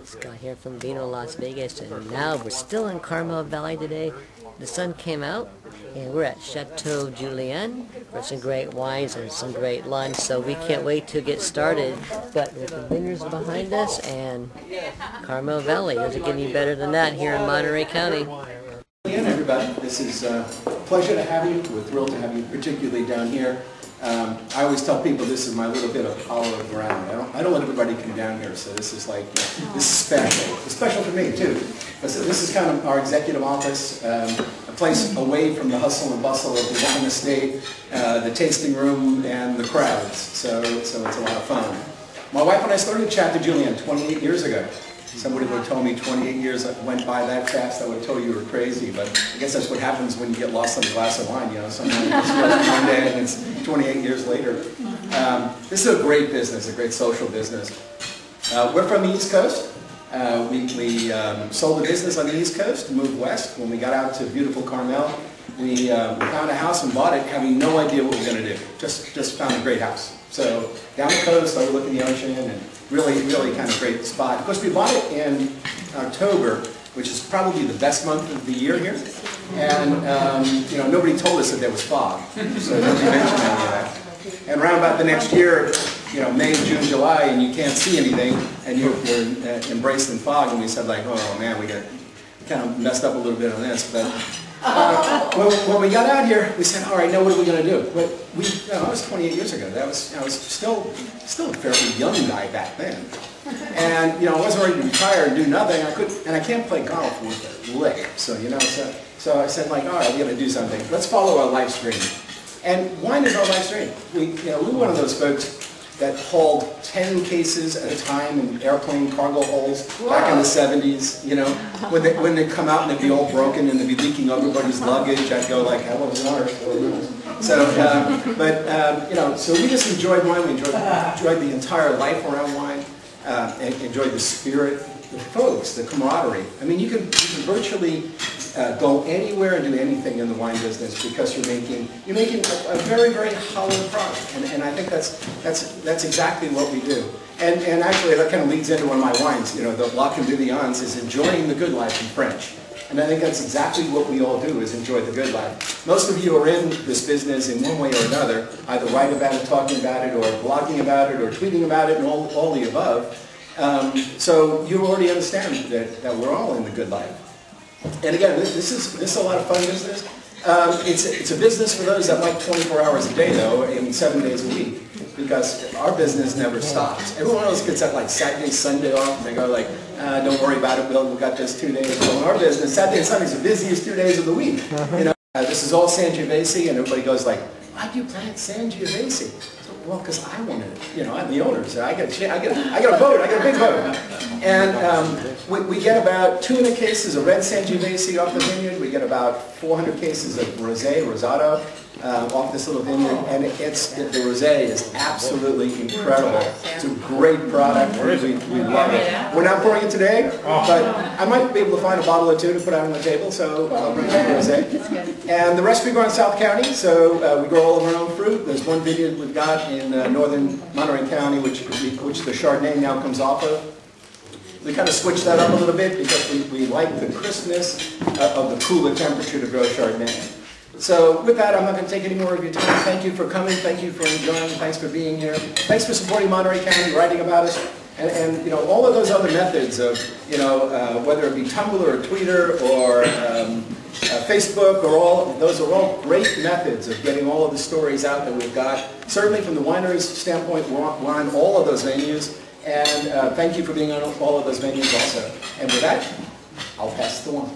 Scott here from Vino, Las Vegas, and now we're still in Carmel Valley today. The sun came out, and we're at Chateau Julien for some great wines and some great lunch, so we can't wait to get started. But with the vineyards behind us and Carmel Valley, does it get any better than that here in Monterey County? Again, everybody, this is a pleasure to have you. We're thrilled to have you, particularly down here. I always tell people this is my little bit of hollow ground. I don't let everybody come down here, so this is like, this is special. It's special for me, too. But so this is kind of our executive office, a place away from the hustle and bustle of the wine estate, the tasting room, and the crowds. So it's a lot of fun. My wife and I started Chateau Julien 28 years ago. Somebody would have told me 28 years went by that fast, I would have told you were crazy, but I guess that's what happens when you get lost in a glass of wine, you know, something just goes one day and it's 28 years later. This is a great business, a great social business. We're from the East Coast. We sold the business on the East Coast, moved west. When we got out to beautiful Carmel, we found a house and bought it having no idea what we were going to do. Just found a great house. So down the coast, overlooking the ocean, and really kind of great spot. Of course, we bought it in October, which is probably the best month of the year here. And you know, nobody told us that there was fog, so nobody mentioned any of that. And around about the next year, you know, May, June, July, and you can't see anything, and you're embraced in fog. And we said, like, oh man, we kind of messed up a little bit on this, but. When we got out here, we said, all right, now what are we going to do? But that was 28 years ago. I was still a fairly young guy back then. And, you know, I wasn't ready to retire and do nothing. I can't play golf with a lick. So, you know, so I said, like, all right, we're going to do something. Let's follow our life stream. And wine is our life stream. We were one of those folks that hauled 10 cases at a time in airplane cargo holds back in the 70s, you know. When they come out and they'd be all broken and they'd be leaking everybody's luggage, I'd go like, hell was on earth. So, you know, so we just enjoyed wine. We enjoyed the entire life around wine, and enjoyed the spirit, the folks, the camaraderie. I mean, you can virtually go anywhere and do anything in the wine business because you're making a very, very hollow product, and I think that's exactly what we do. And actually, that kind of leads into one of my wines. You know, the La Conviviance is enjoying the good life in French, and I think that's exactly what we all do: is enjoy the good life. Most of you are in this business in one way or another, either write about it, talking about it, or blogging about it, or tweeting about it, and all the above. So you already understand that we're all in the good life. And again, this is a lot of fun business. It's a business for those that like 24 hours a day, though, and 7 days a week, because our business never stops. Everyone else gets that like Saturday, Sunday off, and they go like, don't worry about it, Bill, we've got this 2 days. Well, in our business, Saturday and Sunday is the busiest 2 days of the week. You know, this is all Sangiovese, and everybody goes like, why do you plant Sangiovese? Well, because I wanted it. You know, I'm the owner, so I got a vote. I got a big vote. And we get about 200 cases of red Sangiovese off the vineyard. We get about 400 cases of Rosado off this little vineyard, and the rosé is absolutely incredible. It's a great product. We love it. We're not pouring it today, but I might be able to find a bottle or two to put out on the table, so I'll bring some rosé. And the rest we grow in South County, so we grow all of our own fruit. There's one vineyard we've got in northern Monterey County, which the Chardonnay now comes off of. We kind of switched that up a little bit because we like the crispness of the cooler temperature to grow Chardonnay. So with that, I'm not going to take any more of your time. Thank you for coming. Thank you for enjoying. Thanks for being here. Thanks for supporting Monterey County, writing about us. And you know, all of those other methods of, you know, whether it be Tumblr or Twitter or Facebook, those are all great methods of getting all of the stories out that we've got. Certainly from the winery's standpoint, we're on all of those venues. And thank you for being on all of those venues also. And with that, I'll pass the wine.